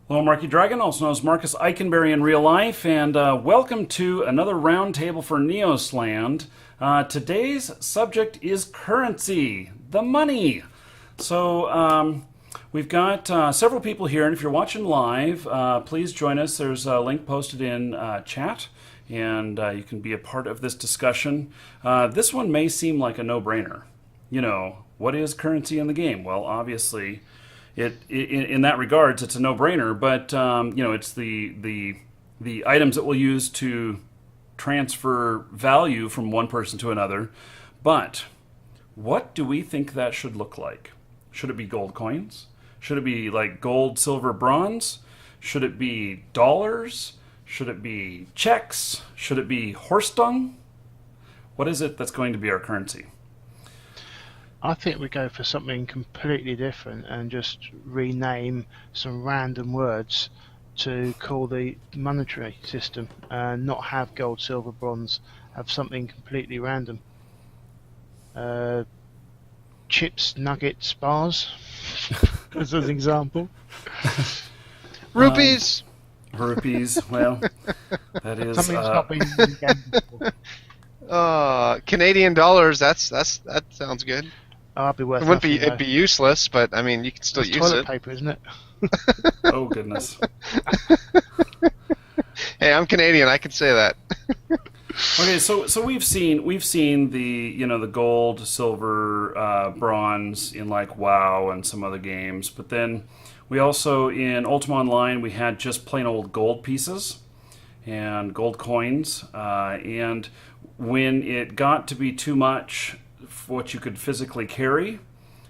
Hello, Marky Dragon, also known as Marcus Eichenberry in real life, and welcome to another roundtable for Neosland. Today's subject is currency, the money. So we've got several people here, and if you're watching live, please join us. There's a link posted in chat, and you can be a part of this discussion. This one may seem like a no-brainer. You know, what is currency in the game? Well, obviously, in that regards, it's a no-brainer. But it's the items that we'll use to transfer value from one person to another. But what do we think that should look like? Should it be gold coins? Should it be like gold, silver, bronze? Should it be dollars? Should it be checks? Should it be horse dung? What is it that's going to be our currency? I think we go for something completely different and just rename some random words to call the monetary system and not have gold, silver, bronze, have something completely random. Chips, nuggets, bars, as an example. Rupees! Rupees, well, that is... Something that's not been in the game before. Canadian dollars, that sounds good. I'll be worth It wouldn't be, nothing, it'd be useless, but I mean, you can still It's use toilet it. paper, isn't it? Oh, goodness. Hey, I'm Canadian, I can say that. Okay, so we've seen the gold, silver, bronze in like WoW and some other games, but then we also in Ultima Online we had just plain old gold pieces and gold coins, and when it got to be too much for what you could physically carry,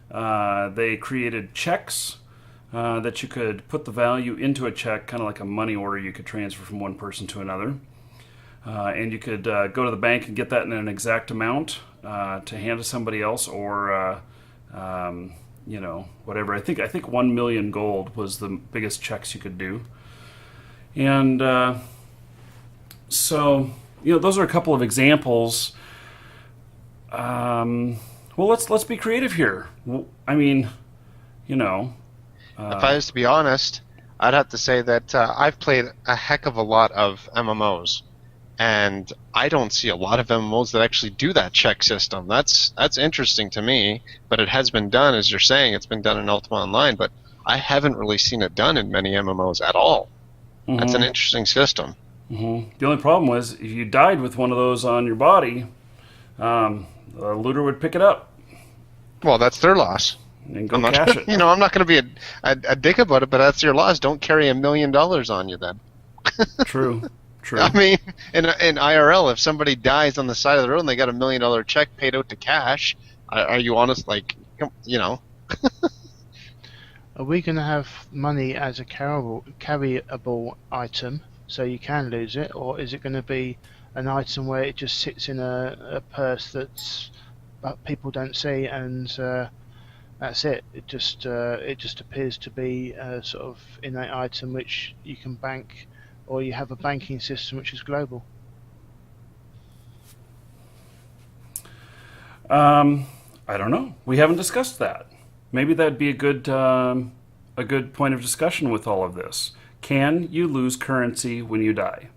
they created checks that you could put the value into a check, kind of like a money order you could transfer from one person to another. And you could go to the bank and get that in an exact amount to hand to somebody else, or whatever. I think 1 million gold was the biggest checks you could do, and so those are a couple of examples. Well, let's be creative here. I mean, If I was to be honest, I'd have to say that I've played a heck of a lot of MMOs. And I don't see a lot of MMOs that actually do that check system. That's interesting to me, but it has been done, as you're saying, it's been done in Ultima Online, but I haven't really seen it done in many MMOs at all. Mm-hmm. That's an interesting system. Mm-hmm. The only problem was, if you died with one of those on your body, a looter would pick it up. Well, that's their loss. And go cash it. I'm not going to be a dick about it, but that's your loss. Don't carry $1 million on you then. True. I mean, in IRL, if somebody dies on the side of the road and they got $1 million check paid out to cash, are you honest? Like, Are we going to have money as a carryable item so you can lose it, or is it going to be an item where it just sits in a purse but people don't see, and that's it? It just appears to be a sort of innate item which you can bank, or you have a banking system which is global. I don't know. We haven't discussed that. Maybe that'd be a good point of discussion with all of this. Can you lose currency when you die?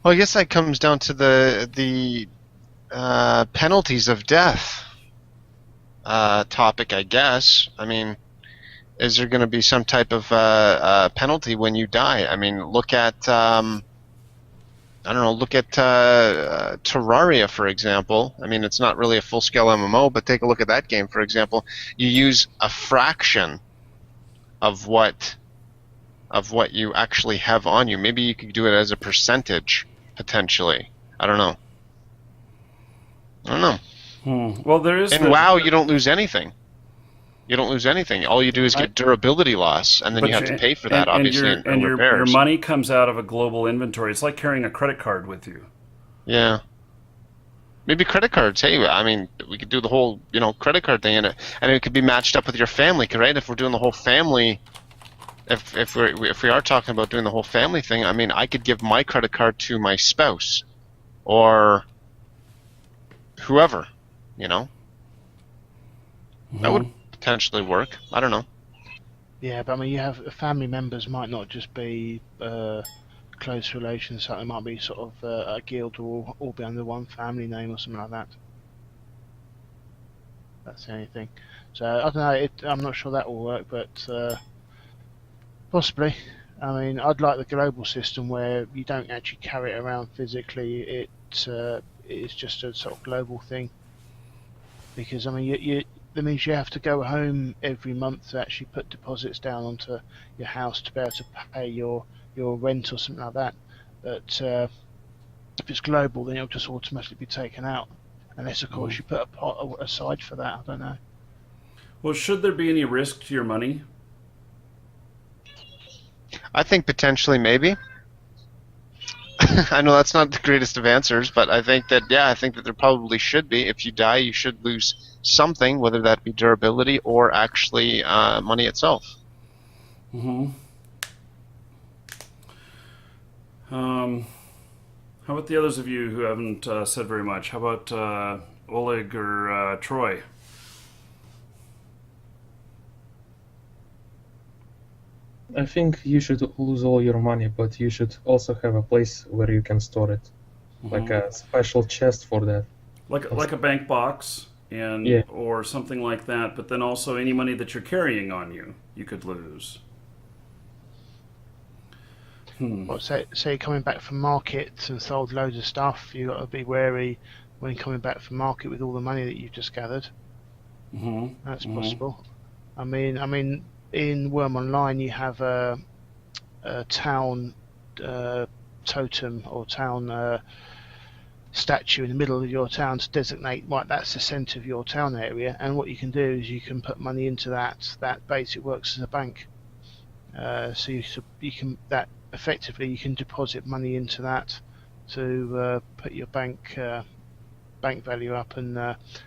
Well, I guess that comes down to the penalties of death topic, I guess. I mean, is there going to be some type of penalty when you die? I mean, look at Terraria, for example. I mean, it's not really a full-scale MMO, but take a look at that game, for example. You use a fraction of what you actually have on you. Maybe you could do it as a percentage, potentially. I don't know. Well, there is... In WoW, you don't lose anything. You don't lose anything. All you do is get durability loss, and then you have to pay for that, obviously, and your repairs. money comes out of a global inventory. It's like carrying a credit card with you. Yeah. Maybe credit cards. Hey, I mean, we could do the whole, credit card thing, and it could be matched up with your family, right? If we're doing the whole family, if we are talking about doing the whole family thing, I mean, I could give my credit card to my spouse, or whoever, That would potentially work. I don't know. Yeah, but I mean, you have family members might not just be close relations. So it might be sort of a guild or all be under one family name or something like that. That's the only thing. So I don't know. I'm not sure that will work, but possibly. I mean, I'd like the global system where you don't actually carry it around physically. It's just a sort of global thing. Because I mean, that means you have to go home every month to actually put deposits down onto your house to be able to pay your rent or something like that. But if it's global, then it'll just automatically be taken out, unless of course you put a pot aside for that. I don't know. Well, should there be any risk to your money? I think potentially maybe. I know that's not the greatest of answers, but I think that there probably should be. If you die, you should lose something, whether that be durability or actually money itself. Mm-hmm. How about the others of you who haven't said very much? How about Oleg or Troy? I think you should lose all your money, but you should also have a place where you can store it, like a special chest for that. Like a bank box, and or something like that. But then also any money that you're carrying on you, you could lose. Well, say you're coming back from market and sold loads of stuff. You got to be wary when coming back from market with all the money that you've just gathered. That's possible. I mean. In Worm Online, you have a town totem or town statue in the middle of your town to designate, right, that's the centre of your town area. And what you can do is you can put money into that. That basically works as a bank. So you can that effectively you can deposit money into that to put your bank value up, and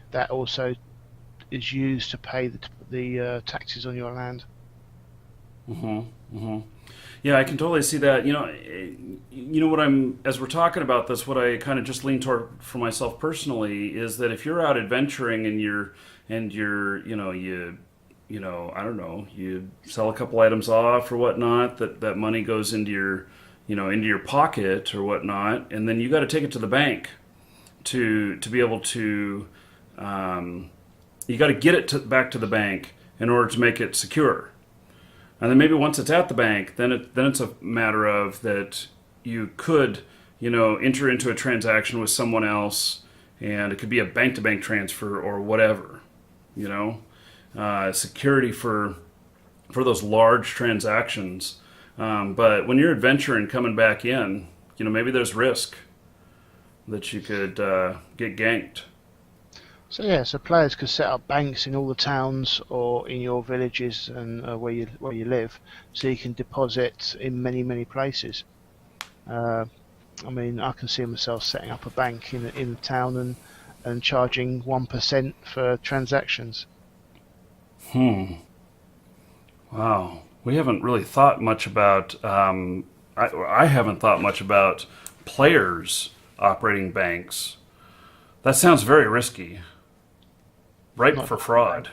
that also is used to pay the taxes on your land. Yeah, I can totally see that. You know what as we're talking about this, what I kind of just lean toward for myself personally is that if you're out adventuring and you're I don't know, you sell a couple items off or whatnot, that money goes into your pocket or whatnot, and then you got to take it to the bank to be able to you got to get it back to the bank in order to make it secure. And then maybe once it's at the bank, then it's a matter of that you could, enter into a transaction with someone else, and it could be a bank-to-bank transfer or whatever, security for those large transactions. But when you're adventuring coming back in, maybe there's risk that you could get ganked. So players could set up banks in all the towns or in your villages and where you live, so you can deposit in many places. I can see myself setting up a bank in the town and charging 1% for transactions. Wow, we haven't really thought much about. I haven't thought much about players operating banks. That sounds very risky. Ripe for fraud.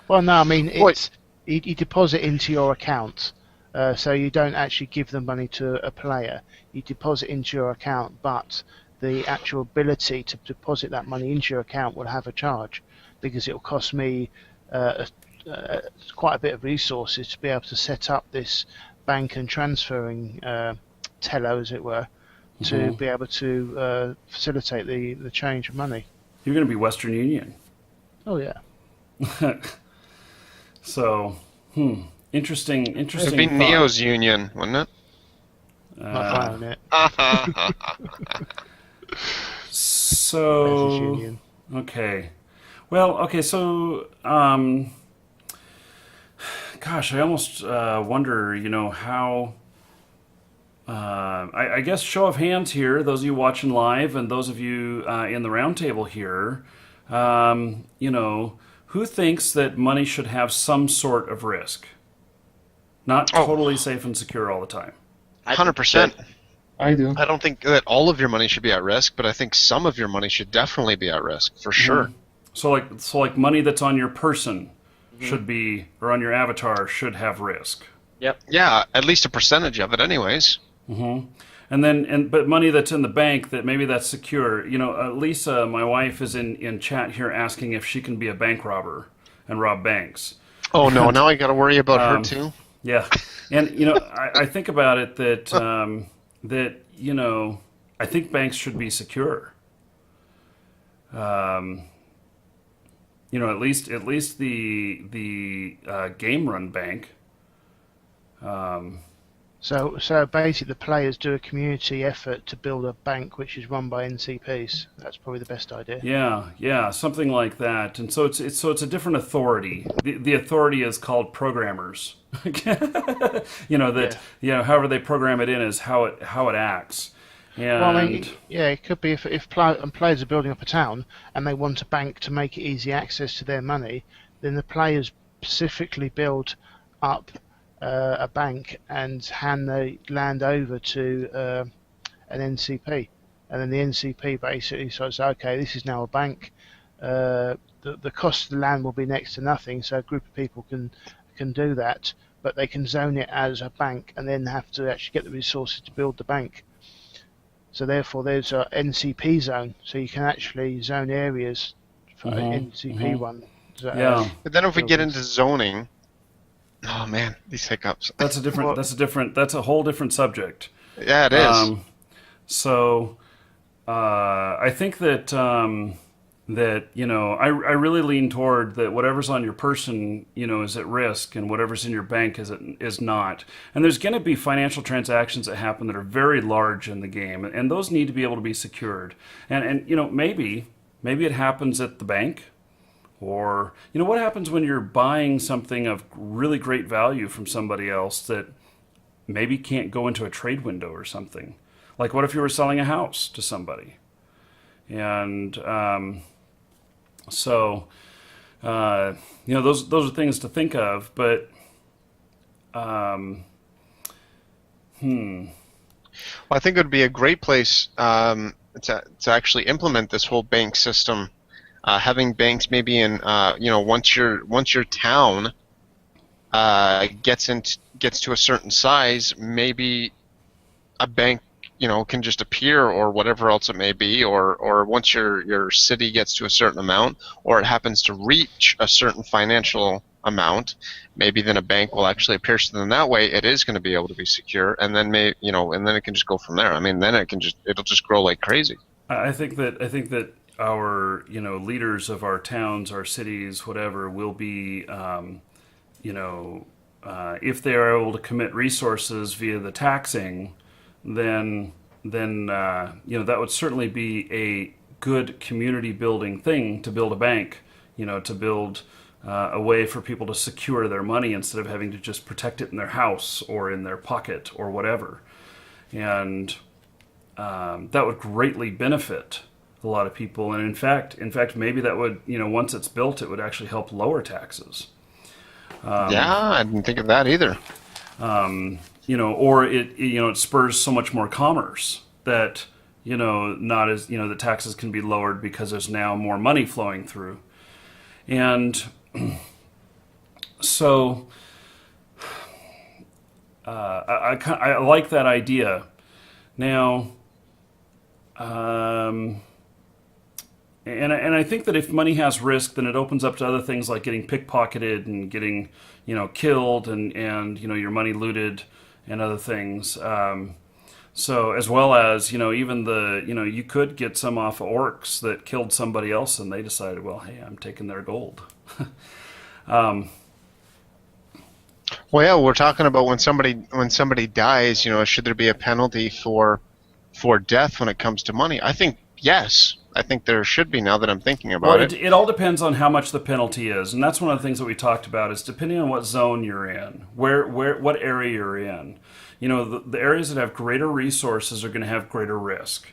Well, no, it's you deposit into your account, so you don't actually give the money to a player. You deposit into your account, but the actual ability to deposit that money into your account will have a charge, because it will cost me quite a bit of resources to be able to set up this bank and transferring teller, as it were, to be able to facilitate the change of money. You're going to be Western Union. Oh yeah. So, interesting. It'd be Neo's Union, wouldn't it? Not on it. So, okay. Well, okay. So, gosh, I almost wonder. How. I guess show of hands here, those of you watching live and those of you in the roundtable here, who thinks that money should have some sort of risk? Not totally safe and secure all the time. 100%. I do. I don't think that all of your money should be at risk, but I think some of your money should definitely be at risk, for sure. So like money that's on your person should be, or on your avatar should have risk. Yep. Yeah, at least a percentage of it, anyways. But money that's in the bank that maybe that's secure. Lisa, my wife, is in chat here asking if she can be a bank robber and rob banks. Oh no! Now I got to worry about her too. Yeah, and I think about it that I think banks should be secure. At least the game run bank. So basically, the players do a community effort to build a bank which is run by NCPs. That's probably the best idea. Yeah, something like that. And so it's a different authority. The authority is called programmers. However they program it in is how it acts. And Well, I mean, yeah, it could be if players are building up a town and they want a bank to make it easy access to their money, then the players specifically build up a bank and hand the land over to an NCP, and then the NCP basically says, okay, this is now a bank. The cost of the land will be next to nothing, so a group of people can do that, but they can zone it as a bank and then have to actually get the resources to build the bank. So therefore, there's a NCP zone, so you can actually zone areas for NCP one. Yeah. But then if we get into zoning, oh man, these hiccups. That's a whole different subject. Yeah, it is. I think that I really lean toward that whatever's on your person, is at risk, and whatever's in your bank is not. And there's going to be financial transactions that happen that are very large in the game, and those need to be able to be secured. And maybe it happens at the bank. Or, what happens when you're buying something of really great value from somebody else that maybe can't go into a trade window or something? Like, what if you were selling a house to somebody? And those are things to think of. But, Well, I think it would be a great place to actually implement this whole bank system. Having banks maybe in once your town gets to a certain size, maybe a bank can just appear, or whatever else it may be, or once your city gets to a certain amount, or it happens to reach a certain financial amount, maybe then a bank will actually appear. So then that way it is going to be able to be secure, and then and then it can just go from there. I mean, then it'll just grow like crazy. I think that our leaders of our towns, our cities, whatever, will be if they are able to commit resources via the taxing, then that would certainly be a good community building thing to build a bank, to build a way for people to secure their money instead of having to just protect it in their house or in their pocket or whatever. And that would greatly benefit a lot of people. And in fact, maybe that would, once it's built, it would actually help lower taxes. Yeah, I didn't think of that either. Or it spurs so much more commerce that, not as, the taxes can be lowered because there's now more money flowing through. And so I like that idea. Now, and I think that if money has risk, then it opens up to other things like getting pickpocketed and getting, killed and your money looted and other things. So as well as, even you could get some off of orcs that killed somebody else and they decided, well, hey, I'm taking their gold. Well, yeah, we're talking about when somebody dies, should there be a penalty for death when it comes to money? I think yes. I think there should be, now that I'm thinking about it. It all depends on how much the penalty is, and that's one of the things that we talked about. Is depending on what zone you're in, what area you're in. The areas that have greater resources are going to have greater risk,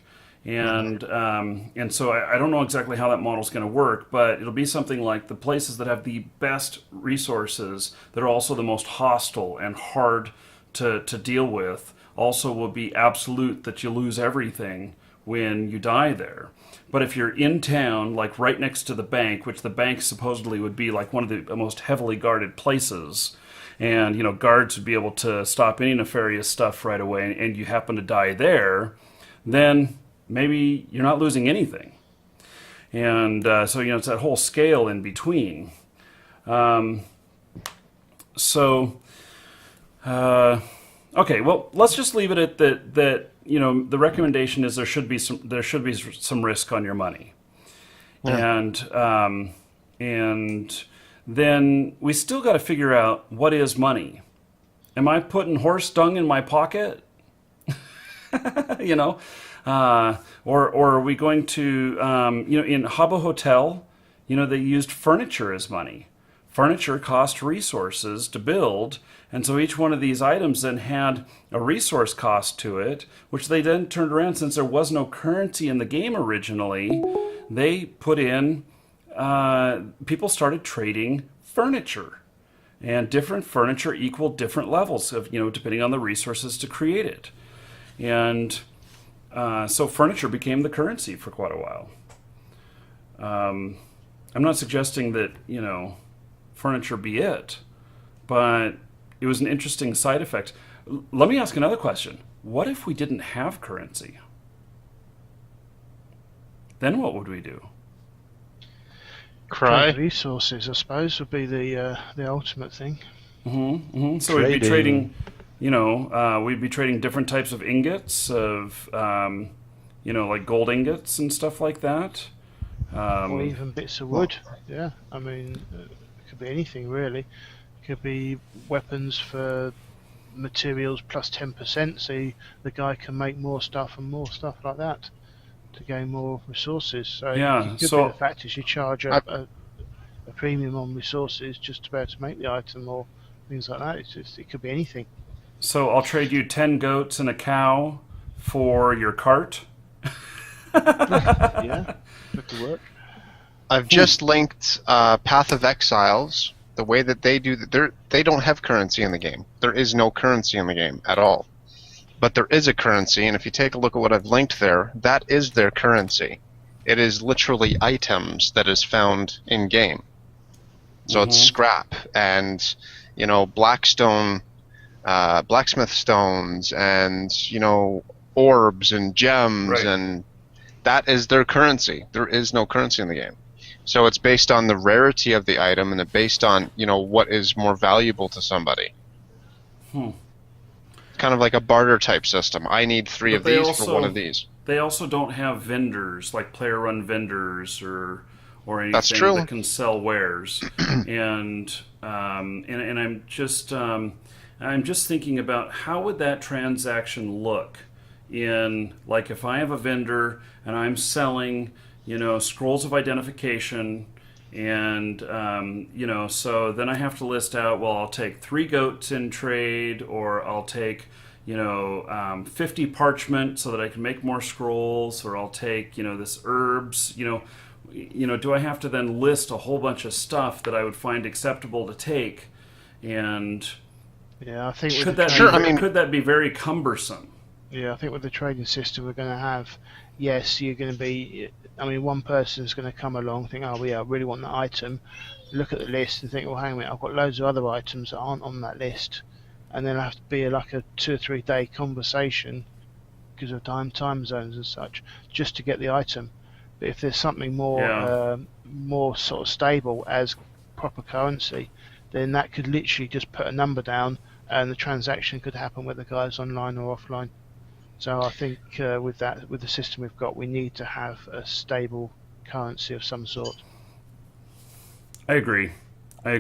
and so I don't know exactly how that model is going to work, but it'll be something like the places that have the best resources that are also the most hostile and hard to deal with also will be absolute that you lose everything. when you die there. But if you're in town, like right next to the bank, which the bank supposedly would be like one of the most heavily guarded places, and guards would be able to stop any nefarious stuff right away, and you happen to die there, then maybe you're not losing anything. And so it's that whole scale in between. Okay, well, let's just leave it at that. The recommendation is there should be some risk on your money, and then we still got to figure out what is money. Am I putting horse dung in my pocket? Or are we going to in Habbo Hotel, they used furniture as money. Furniture cost resources to build, and so each one of these items then had a resource cost to it, which they then turned around, since there was no currency in the game originally, they put in, people started trading furniture. And different furniture equaled different levels of, depending on the resources to create it. And so furniture became the currency for quite a while. I'm not suggesting that, furniture be it, but it was an interesting side effect. Let me ask another question. What if we didn't have currency? Then what would we do? Cry. Resources, I suppose, would be the ultimate thing. So we'd be trading, we'd be trading different types of ingots of, like gold ingots and stuff like that. Or even bits of wood. Yeah, I mean, it could be anything really. It could be weapons for materials plus 10%, so the guy can make more stuff like that to gain more resources. So yeah, it could be the fact is you charge a premium on resources just to be able to make the item or things like that. It could be anything. So I'll trade you 10 goats and a cow for your cart. Yeah, that could work. I've just linked Path of Exiles. The way that they do that, they don't have currency in the game. There is no currency in the game at all. But there is a currency, and if you take a look at what I've linked there, that is their currency. It is literally items that is found in game. So it's scrap and blackstone, blacksmith stones, and orbs and gems, right. And that is their currency. There is no currency in the game. So it's based on the rarity of the item, and it's based on what is more valuable to somebody. Kind of like a barter type system. I need 3 of these for 1 of these. They also don't have vendors, like player-run vendors or anything That's true. that can sell wares. and I'm just thinking about how would that transaction look in, like, if I have a vendor and I'm selling scrolls of identification, and so then I have to list out, well, I'll take 3 goats in trade, or I'll take 50 parchment so that I can make more scrolls, or I'll take this herbs. Do I have to then list a whole bunch of stuff that I would find acceptable to take? And yeah, I think could that be very cumbersome? Yeah, I think with the trading system we're going to have, yes, you're going to be. I mean, one person's going to come along, think, oh, yeah, I really want that item. Look at the list and think, well, hang on a minute, I've got loads of other items that aren't on that list, and then it'll have to be like a 2 or 3 day conversation because of time zones and such, just to get the item. But if there's something more sort of stable as proper currency, then that could literally just put a number down, and the transaction could happen whether the guy's online or offline. So I think with the system we've got, we need to have a stable currency of some sort. I agree. I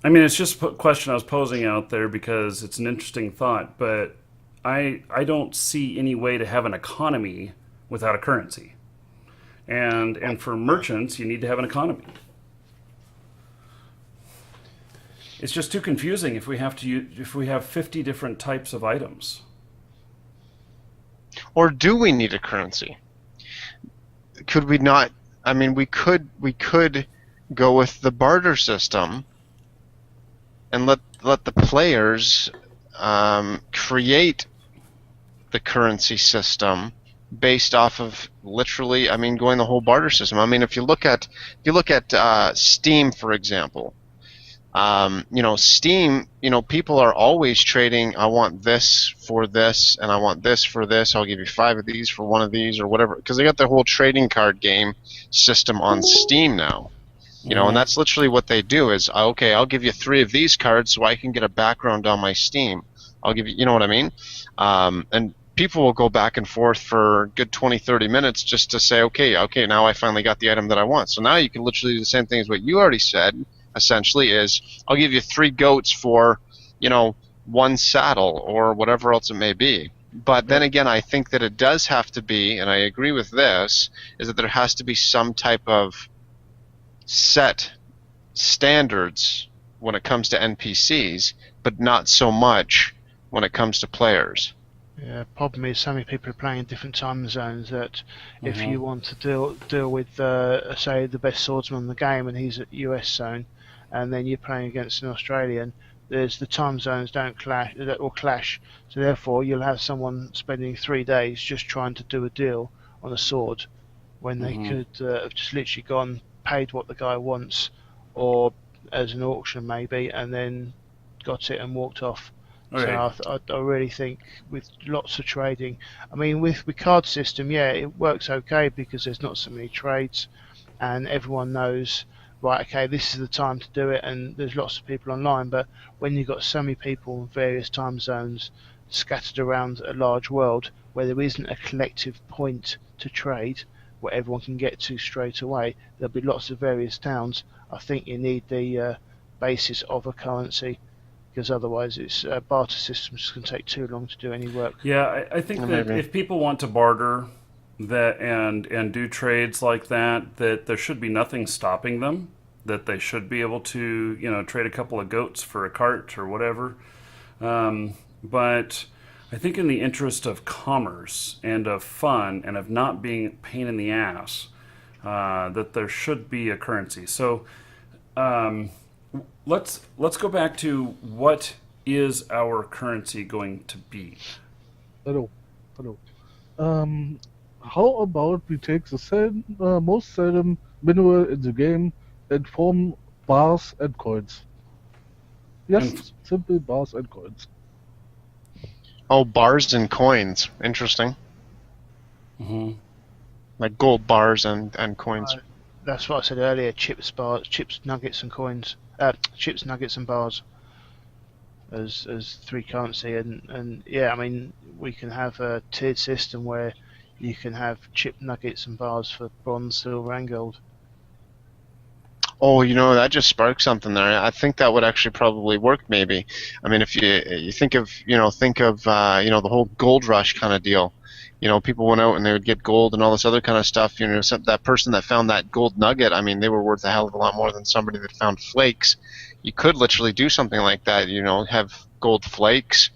mean, it's just a question I was posing out there because it's an interesting thought, but I don't see any way to have an economy without a currency. And for merchants, you need to have an economy. It's just too confusing if we have 50 different types of items. Or do we need a currency? Could we not? I mean, we could go with the barter system and let the players create the currency system based off of literally, I mean, going the whole barter system. I mean, if you look at Steam, for example, Steam, people are always trading. I want this for this, and I want this for this. I'll give you 5 of these for one of these, or whatever, because they got the whole trading card game system on Steam now. And that's literally what they do is, okay, I'll give you 3 of these cards so I can get a background on my Steam. I'll give you, you know what I mean? And people will go back and forth for a good 20, 30 minutes just to say, okay, now I finally got the item that I want. So now you can literally do the same thing as what you already said, essentially, is I'll give you 3 goats for, 1 saddle or whatever else it may be. But then again, I think that it does have to be, and I agree with this, is that there has to be some type of set standards when it comes to NPCs, but not so much when it comes to players. Yeah, problem is so many people are playing in different time zones that if you want to deal with, say, the best swordsman in the game and he's at US zone, and then you're playing against an Australian, the time zones don't clash, or clash. So therefore, you'll have someone spending 3 days just trying to do a deal on a sword, when they could have just literally gone, paid what the guy wants, or as an auction maybe, and then got it and walked off. Okay. So I really think with lots of trading, I mean with card system, yeah, it works okay because there's not so many trades, and everyone knows, right, okay, this is the time to do it, and there's lots of people online. But when you've got so many people in various time zones scattered around a large world where there isn't a collective point to trade where everyone can get to straight away, there'll be lots of various towns. I think you need the basis of a currency, because otherwise it's barter systems can take too long to do any work. Yeah, I think that if people want to barter that and do trades like that there should be nothing stopping them, that they should be able to trade a couple of goats for a cart or whatever. But I think in the interest of commerce and of fun and of not being a pain in the ass, that there should be a currency. So let's go back to what is our currency going to be? Hello. How about we take the most seldom mineral in the game and form bars and coins? Yes, simple bars and coins. Oh, bars and coins. Interesting. Mm-hmm. Like gold bars and coins. That's what I said earlier, chips, nuggets and coins. Chips, nuggets and bars as 3 currency, and yeah, I mean we can have a tiered system where you can have chip, nuggets and bars for bronze, silver and gold. Oh, that just sparked something there. I think that would actually probably work. Maybe. I mean, if you think of the whole gold rush kind of deal. People went out and they would get gold and all this other kind of stuff. That person that found that gold nugget, I mean, they were worth a hell of a lot more than somebody that found flakes. You could literally do something like that. Have gold flakes,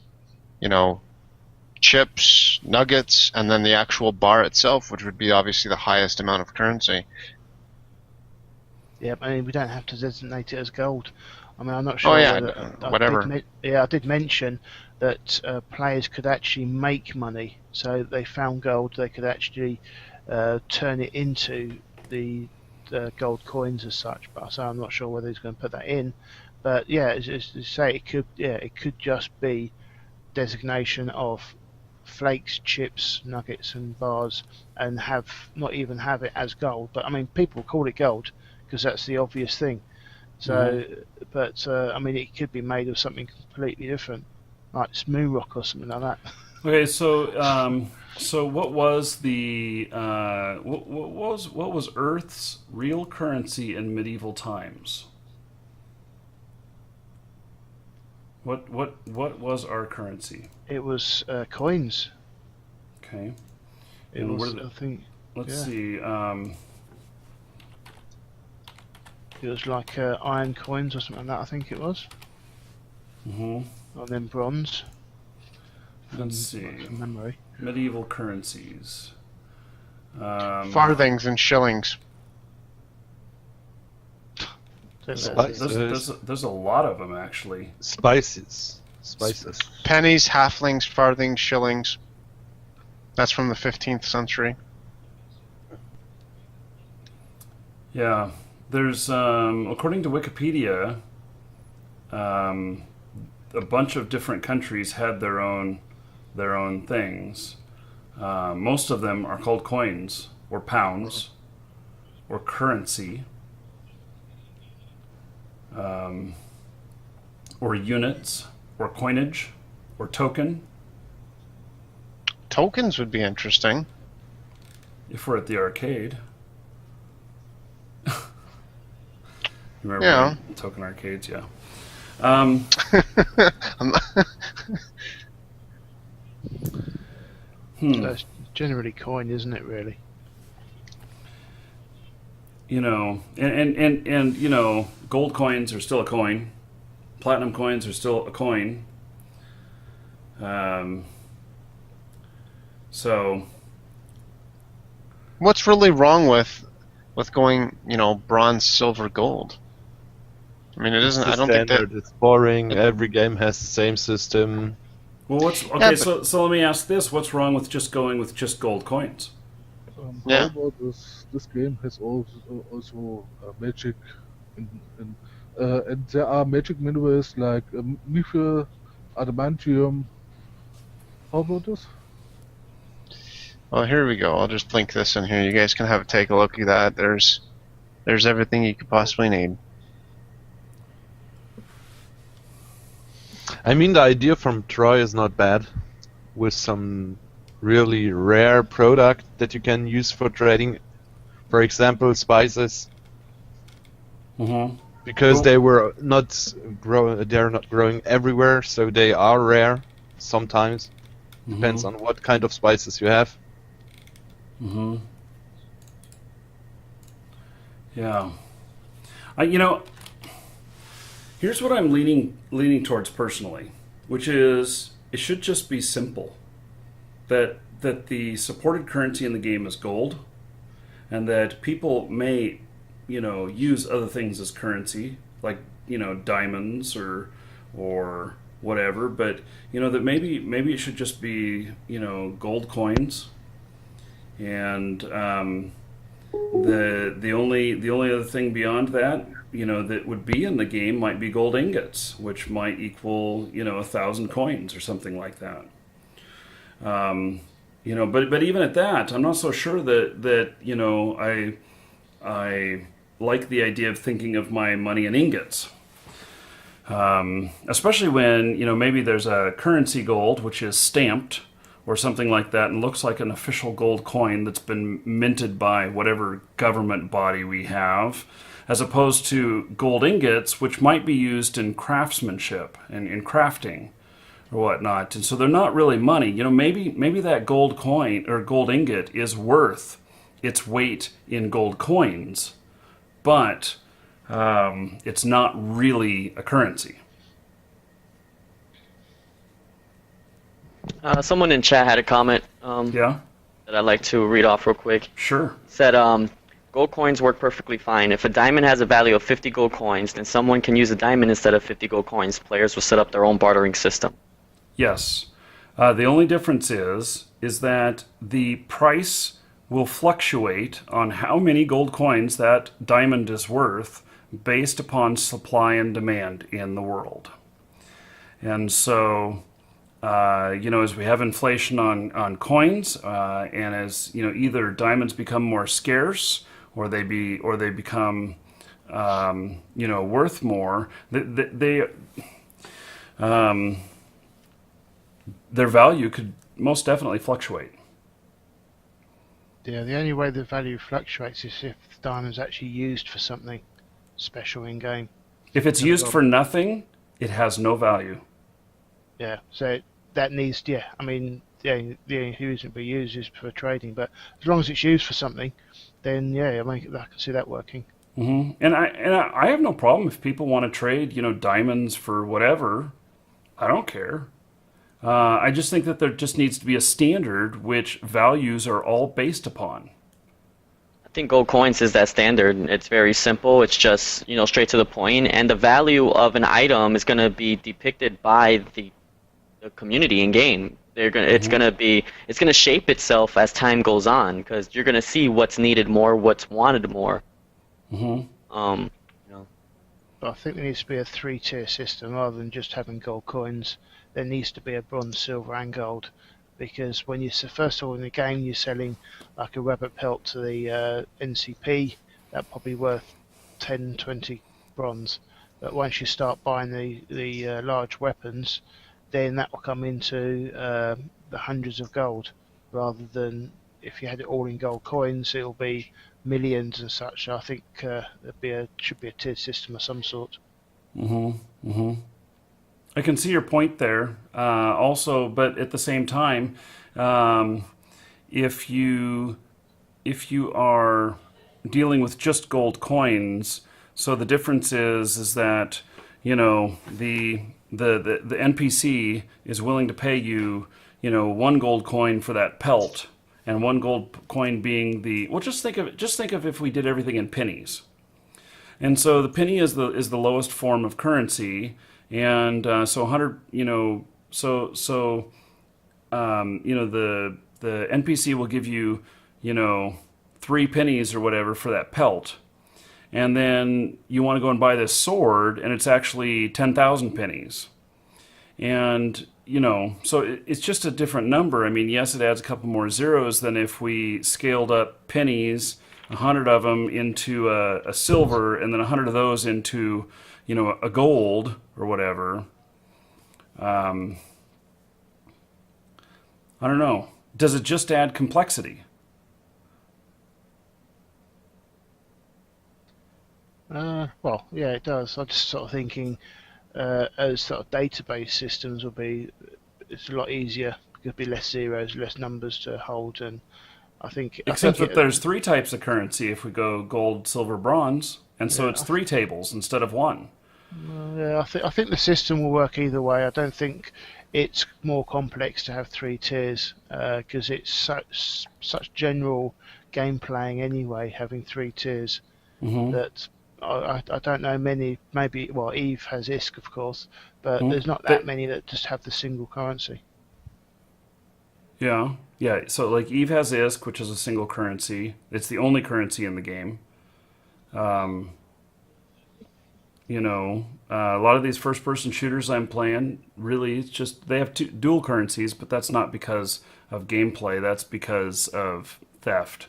chips, nuggets, and then the actual bar itself, which would be obviously the highest amount of currency. Yeah, I mean, we don't have to designate it as gold. I mean, I'm not sure. Oh yeah, whatever. I did mention that players could actually make money. So they found gold, they could actually turn it into the gold coins as such. But so I'm not sure whether he's going to put that in. But yeah, as you say, it could just be designation of flakes, chips, nuggets, and bars, and not even have it as gold. But I mean, people call it gold because that's the obvious thing. So, but I mean, it could be made of something completely different, like moon rock or something like that. Okay, so what was the what was Earth's real currency in medieval times? What was our currency? It was coins. Okay. It was, I think. Let's see. It was like iron coins or something like that, I think it was. Mm-hmm. And then bronze. Let's see. From memory. Medieval currencies. Farthings and shillings. There's a lot of them, actually. Spices. Pennies, halflings, farthings, shillings. That's from the 15th century. Yeah, there's according to Wikipedia, a bunch of different countries had their own things. Most of them are called coins or pounds or currency or units or coinage or token. Tokens would be interesting. If we're at the arcade. Remember Yeah. token arcades? Yeah. So it's generally coin, isn't it? Really. You know, and you know, gold coins are still a coin. Platinum coins are still a coin. So What's really wrong with going, bronze, silver, gold? I mean, it isn't. I don't think that. It's boring. Every game has the same system. well, what's okay? Yeah, so let me ask this: what's wrong with just going with just gold coins? Yeah. However, this game has also magic, and there are magic minerals like mithril, adamantium. How about this? Well, here we go. I'll just link this in here. You guys can take a look at that. There's everything you could possibly need. I mean, the idea from Troy is not bad, with some really rare product that you can use for trading. For example, spices, Mm-hmm. because they were not they're not growing everywhere, so they are rare. Sometimes depends on what kind of spices you have. Mm-hmm. Yeah. Here's what I'm leaning towards personally, which is it should just be simple. That the supported currency in the game is gold, and that people may, use other things as currency, like diamonds or whatever. But that maybe it should just be gold coins, and the only other thing beyond that, that would be in the game might be gold ingots, which might equal 1,000 coins or something like that. But even at that, I'm not so sure that I like the idea of thinking of my money in ingots. Especially when maybe there's a currency gold which is stamped or something like that and looks like an official gold coin that's been minted by whatever government body we have, as opposed to gold ingots which might be used in craftsmanship and in crafting or whatnot. And so they're not really money. Maybe that gold coin or gold ingot is worth its weight in gold coins, but it's not really a currency. Someone in chat had a comment Yeah, that I'd like to read off real quick. sure. Said, gold coins work perfectly fine. If a diamond has a value of 50 gold coins, then someone can use a diamond instead of 50 gold coins. Players will set up their own bartering system. Yes. The only difference is that the price will fluctuate on how many gold coins that diamond is worth based upon supply and demand in the world. And so, as we have inflation on coins, and as either diamonds become more scarce or they become worth more, their value could most definitely fluctuate. Yeah, the only way the value fluctuates is if the diamond's actually used for something special in game. If it's used for nothing, it has no value. Yeah, so that needs, I mean, the only reason it be used is for trading, but as long as it's used for something, then I can see that working. Mm-hmm. And I have no problem if people want to trade, diamonds for whatever. I don't care. I just think that there just needs to be a standard which values are all based upon. I think gold coins is that standard. It's very simple. It's just, straight to the point. And the value of an item is going to be depicted by the community in game. It's gonna shape itself as time goes on because you're gonna see what's needed more, what's wanted more. Mm-hmm. But I think there needs to be a 3-tier system rather than just having gold coins. There needs to be a bronze, silver, and gold, because when you first of all in the game you're selling like a rabbit pelt to the NCP, that's probably worth 10, 20 bronze. But once you start buying the large weapons, then that will come into the hundreds of gold, rather than if you had it all in gold coins, it'll be millions and such. I think should be a tier system of some sort. Mm-hmm. Mm-hmm. I can see your point there. Also, but at the same time, if you are dealing with just gold coins, so the difference is that the NPC is willing to pay you 1 gold coin for that pelt, and 1 gold coin being just think of if we did everything in pennies. And so the penny is the lowest form of currency, and so 100 the NPC will give you 3 pennies or whatever for that pelt, and then you want to go and buy this sword, and it's actually 10,000 pennies. And so it's just a different number. I mean, yes, it adds a couple more zeros than if we scaled up pennies, 100 of them into a silver, and then 100 of those into a gold or whatever. I don't know. Does it just add complexity? Well, yeah, it does. I'm just sort of thinking as sort of database systems it's a lot easier. There'll be less zeros, less numbers to hold, and Except that there's 3 types of currency if we go gold, silver, bronze, and so it's 3 tables instead of 1. Yeah, I think the system will work either way. I don't think it's more complex to have 3 tiers because it's such general game playing anyway. Having 3 tiers that I don't know many. Maybe Eve has ISK of course, but there's not that many that just have the single currency. Yeah. So like Eve has ISK, which is a single currency. It's the only currency in the game. A lot of these first-person shooters I'm playing, really, it's just they have dual currencies, but that's not because of gameplay. That's because of theft,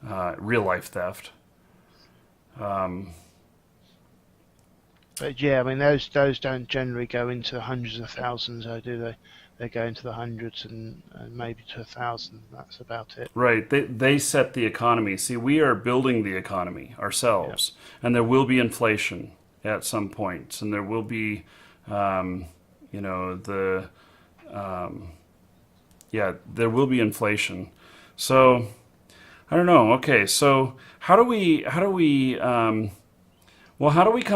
real-life theft. But yeah, I mean those don't generally go into hundreds of thousands, though, do they? They go into the hundreds and maybe to 1,000. That's about it. Right. They set the economy. See, we are building the economy ourselves, and there will be inflation at some points, and there will be, there will be inflation. So, I don't know. Okay, so how do we come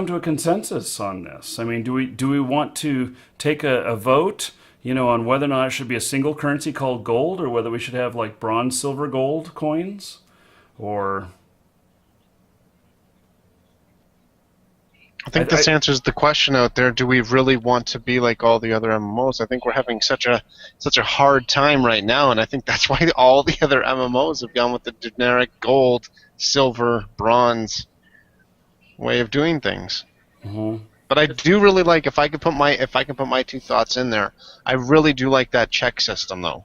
to a consensus on this? I mean, do we want to take a vote, on whether or not it should be a single currency called gold, or whether we should have like bronze, silver, gold coins, or? I think this answers the question out there. Do we really want to be like all the other MMOs? I think we're having such a hard time right now, and I think that's why all the other MMOs have gone with the generic gold, silver, bronze way of doing things. Mm-hmm. But I do really like if I can put my 2 thoughts in there. I really do like that check system though.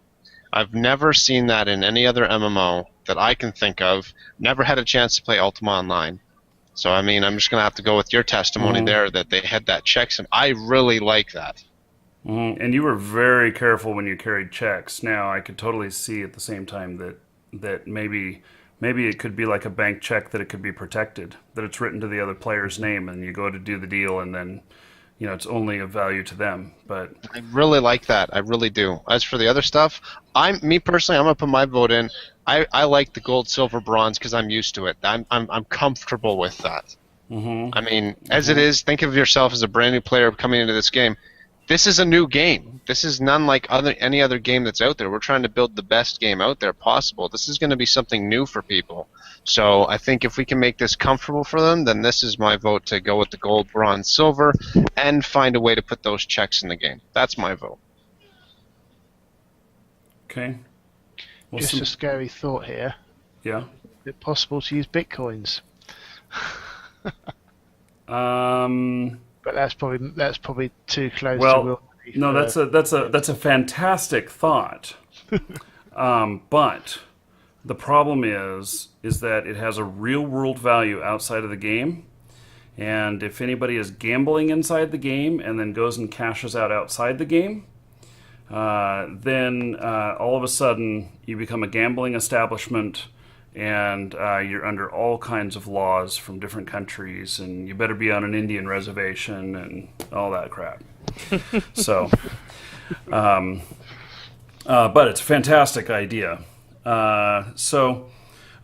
I've never seen that in any other MMO that I can think of. Never had a chance to play Ultima Online. So I mean, I'm just gonna have to go with your testimony there that they had that check system. I really like that. And you were very careful when you carried checks. Now I could totally see at the same time that maybe it could be like a bank check, that it could be protected, that it's written to the other player's name, and you go to do the deal, and then it's only of value to them. But I really like that. I really do. As for the other stuff, me personally, I'm gonna put my vote in. I like the gold, silver, bronze because I'm used to it. I'm comfortable with that. I mean, as it is, think of yourself as a brand new player coming into this game. This is a new game. This is none like any other game that's out there. We're trying to build the best game out there possible. This is going to be something new for people. So I think if we can make this comfortable for them, then this is my vote to go with the gold, bronze, silver, and find a way to put those checks in the game. That's my vote. Okay. Well, Just a scary thought here. yeah. Is it possible to use bitcoins? But that's probably too close to Well, Will. no, that's a fantastic thought. But the problem is that it has a real world value outside of the game. And if anybody is gambling inside the game and then goes and cashes out outside the game, then all of a sudden you become a gambling establishment, and you're under all kinds of laws from different countries, and you better be on an Indian reservation and all that crap. So, but it's a fantastic idea.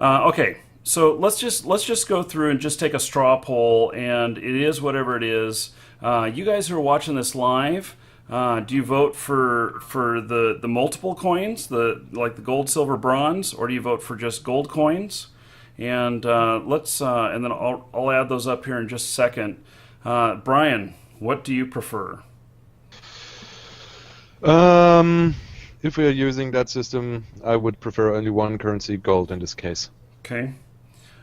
Okay. So let's just go through and just take a straw poll, and it is whatever it is. You guys who are watching this live, do you vote for the multiple coins, like the gold, silver, bronze, or do you vote for just gold coins? And and then I'll add those up here in just a second. Brian, what do you prefer? If we are using that system, I would prefer only one currency, gold in this case. Okay.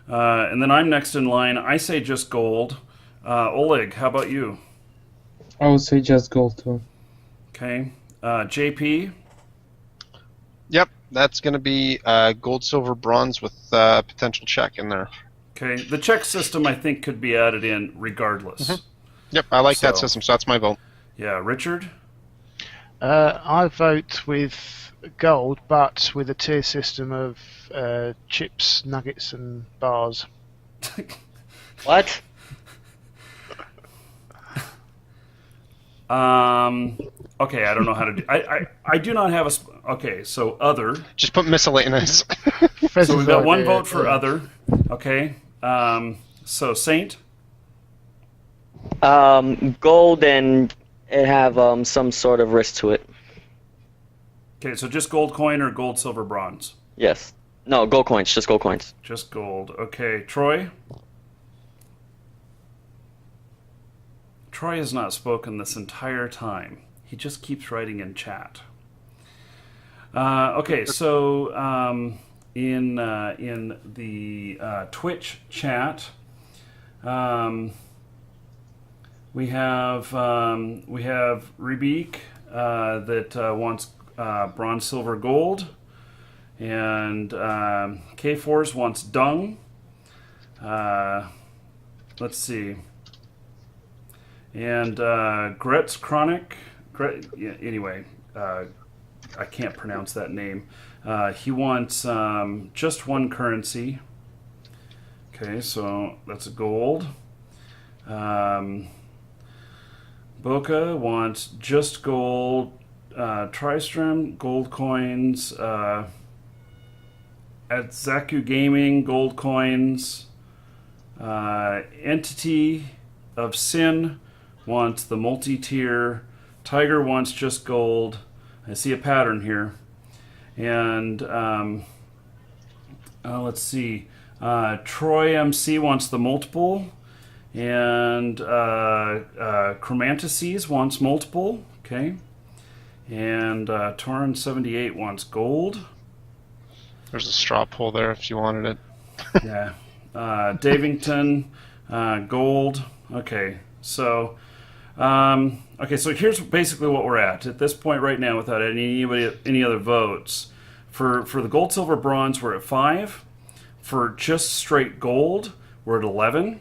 And then I'm next in line. I say just gold. Oleg, how about you? I would say just gold too. Okay. JP? Yep, that's going to be gold, silver, bronze with potential check in there. Okay. The check system, I think, could be added in regardless. Mm-hmm. Yep, I like that system, so that's my vote. Yeah. Richard? I vote with gold, but with a tier system of chips, nuggets, and bars. What? Okay, I don't know how to do. I do not have a. Okay, so other. Just put miscellaneous. So we've got one vote for other. Okay. So Saint. Gold and it have some sort of risk to it. Okay, so just gold coin or gold, silver, bronze? Yes. No, gold coins. Just gold coins. Just gold. Okay, Troy? Troy has not spoken this entire time. He just keeps writing in chat. Okay, so in the Twitch chat, we have Rebek that wants bronze, silver, gold, and K4s wants dung. Let's see. And Gretz Chronic. Anyway, I can't pronounce that name. He wants just one currency. Okay, so that's a gold. Boca wants just gold. Tristram, gold coins. At Zaku Gaming, gold coins. Entity of Sin wants the multi-tier. Tiger wants just gold. I see a pattern here. And let's see. Troy MC wants the multiple. And Chromantices wants multiple. Okay. And Torrin78 wants gold. There's a straw poll there if you wanted it. Yeah. Davington, gold. Okay. So, so here's basically what we're at this point right now, without any other votes. For the gold, silver, bronze, we're at 5. For just straight gold, we're at 11,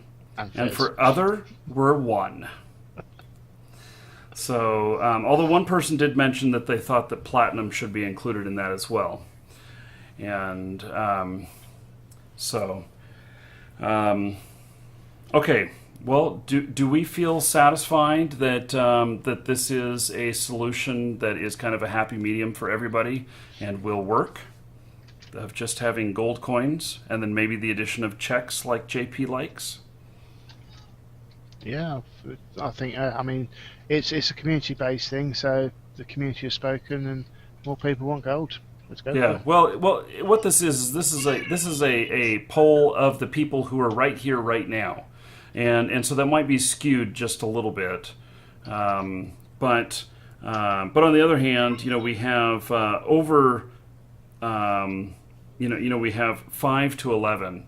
and for other, we're 1. So, although one person did mention that they thought that platinum should be included in that as well, and okay. Well, do we feel satisfied that that this is a solution that is kind of a happy medium for everybody and will work? Of just having gold coins and then maybe the addition of checks like JP likes? Yeah, I think. I mean, it's a community-based thing, so the community has spoken, and more people want gold. Let's go. Yeah. Well, what this is a poll of the people who are right here, right now. And so that might be skewed just a little bit, but on the other hand, we have over we have 5 to 11,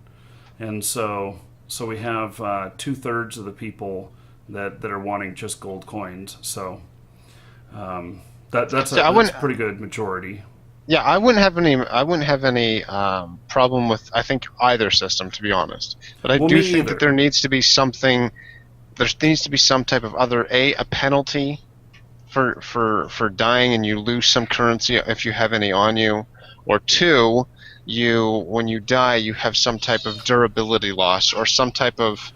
and so we have 2/3 of the people that are wanting just gold coins. So that's a pretty good majority. Yeah, I wouldn't have any problem with, I think, either system, to be honest. But I do think that there needs to be something. There needs to be some type of a penalty for dying and you lose some currency if you have any on you, or two, when you die you have some type of durability loss or some type of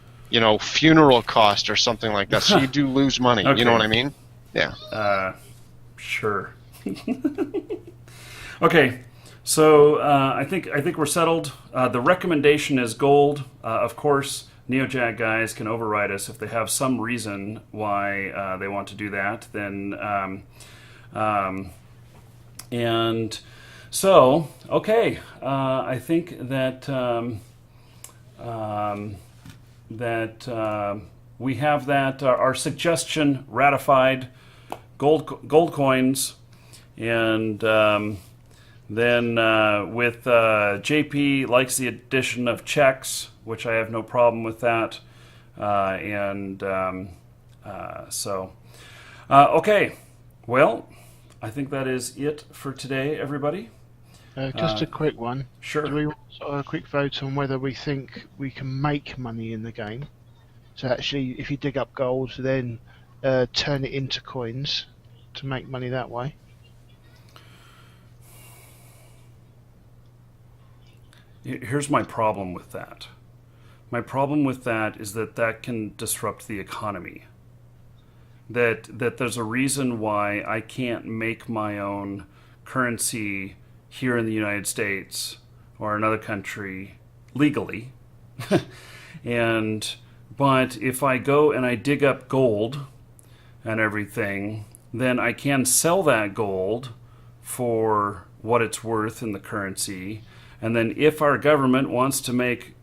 funeral cost or something like that. So you do lose money. Okay. You know what I mean? Yeah. Sure. Okay, so I think we're settled. The recommendation is gold. Of course, NeoJag guys can override us if they have some reason why they want to do that. Then, and so okay, I think that we have that our suggestion ratified. Gold coins, and then with JP likes the addition of checks, which I have no problem with that, okay. Well, I think that is it for today, everybody. Just a quick one. Sure. Do we want a quick vote on whether we think we can make money in the game? So actually, if you dig up gold, then turn it into coins to make money that way. Here's my problem with that. My problem with that is that can disrupt the economy. That there's a reason why I can't make my own currency here in the United States or another country legally. But if I go and I dig up gold and everything, then I can sell that gold for what it's worth in the currency. And then if our government wants to make,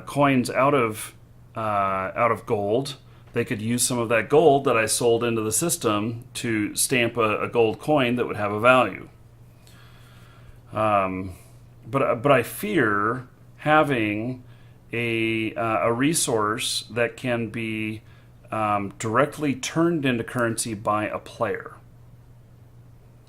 coins out of gold, they could use some of that gold that I sold into the system to stamp a gold coin that would have a value. But I fear having a resource that can be directly turned into currency by a player.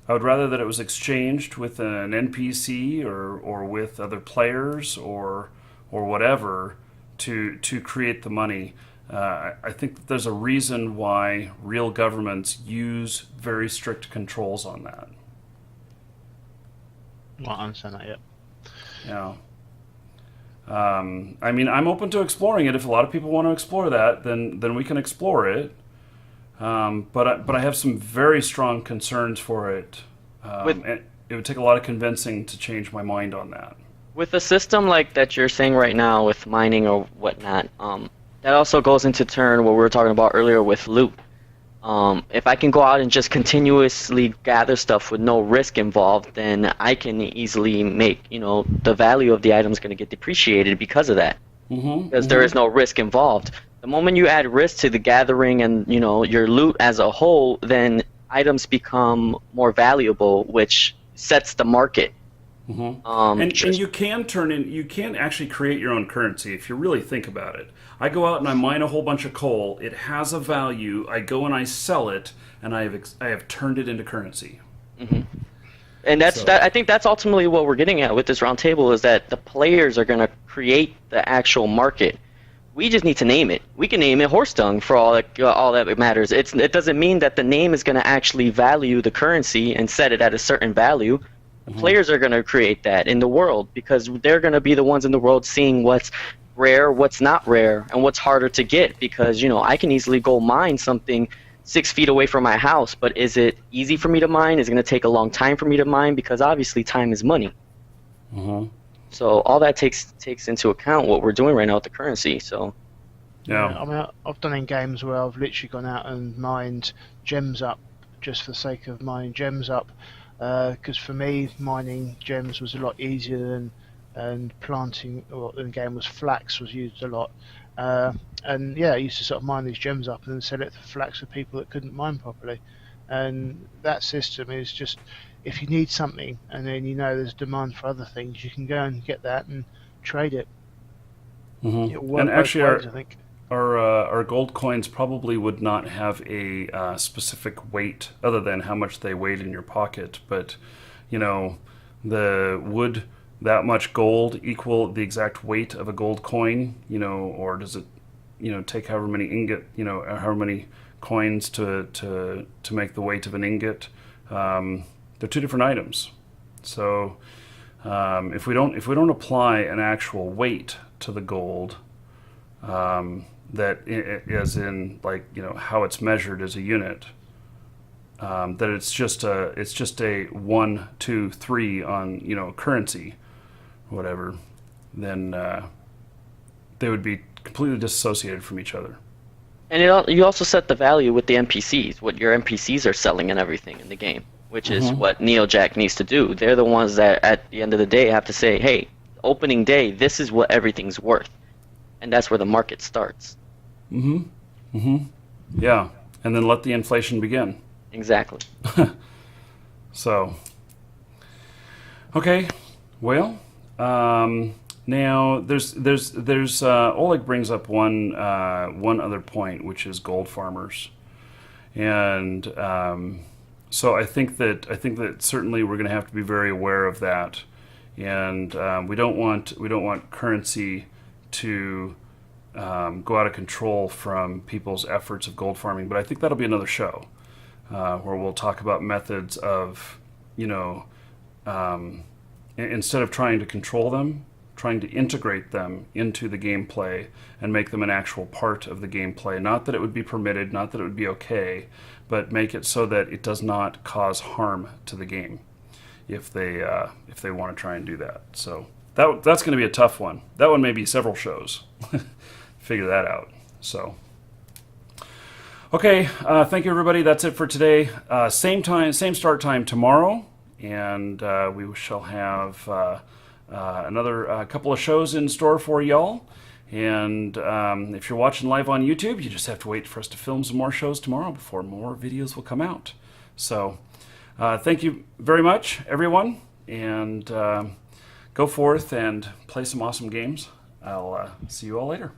I would rather that it was exchanged with an NPC or with other players or whatever to create the money. I think that there's a reason why real governments use very strict controls on that. Well, I understand that, Yeah. I mean, I'm open to exploring it. If a lot of people want to explore that, then we can explore it. But I have some very strong concerns for it. And it would take a lot of convincing to change my mind on that. With a system like that you're saying right now with mining or whatnot, that also goes into turn what we were talking about earlier with loot. If I can go out and just continuously gather stuff with no risk involved, then I can easily make, the value of the item is going to get depreciated because of that. Because there is no risk involved. The moment you add risk to the gathering and, your loot as a whole, then items become more valuable, which sets the market. And you can actually create your own currency if you really think about it. I go out and I mine a whole bunch of coal. It has a value. I go and I sell it, and I have turned it into currency. And I think that's ultimately what we're getting at with this roundtable is that the players are going to create the actual market. We just need to name it. We can name it horse dung for all that matters. It doesn't mean that the name is going to actually value the currency and set it at a certain value. The players are going to create that in the world because they're going to be the ones in the world seeing what's rare, what's not rare, and what's harder to get. Because I can easily go mine something 6 feet away from my house, but is it easy for me to mine? Is it going to take a long time for me to mine? Because obviously time is money. So all that takes into account what we're doing right now with the currency. So Yeah. I mean, I've done in games where I've literally gone out and mined gems up just for the sake of mining gems up. Because for me, mining gems was a lot easier than planting. Or in the game was flax was used a lot. And yeah, I used to sort of mine these gems up and then sell it for flax for people that couldn't mine properly. And that system is just, if you need something and then you know there's demand for other things, you can go and get that and trade it. It'll work And actually, both ways, I think. our gold coins probably would not have a specific weight other than how much they weighed in your pocket. But, you know, would that much gold equal the exact weight of a gold coin? You know, or does it, you know, take however many however many coins to make the weight of an ingot? They're two different items. So if we don't apply an actual weight to the gold, that as in, like, you know, how it's measured as a unit, that it's just a 1, 2, 3 on, you know, currency, whatever, then they would be completely disassociated from each other. And you also set the value with the NPCs, what your NPCs are selling and everything in the game, which is what NeoJack needs to do. They're the ones that, at the end of the day, have to say, hey, opening day, this is what everything's worth. And that's where the market starts. Yeah, and then let the inflation begin. Exactly. So, okay, well, now there's Oleg brings up one other point, which is gold farmers, and so I think that certainly we're going to have to be very aware of that, and we don't want currency to go out of control from people's efforts of gold farming. But I think that'll be another show where we'll talk about methods of, you know, instead of trying to control them, trying to integrate them into the gameplay and make them an actual part of the gameplay. Not that it would be permitted, not that it would be okay, but make it so that it does not cause harm to the game if they want to try and do that. So that's going to be a tough one. That one may be several shows. Figure that out. So, okay, thank you, everybody. That's it for today. Same start time tomorrow, and we shall have another couple of shows in store for y'all. And if you're watching live on YouTube, you just have to wait for us to film some more shows tomorrow before more videos will come out. So, thank you very much, everyone, and go forth and play some awesome games. I'll see you all later.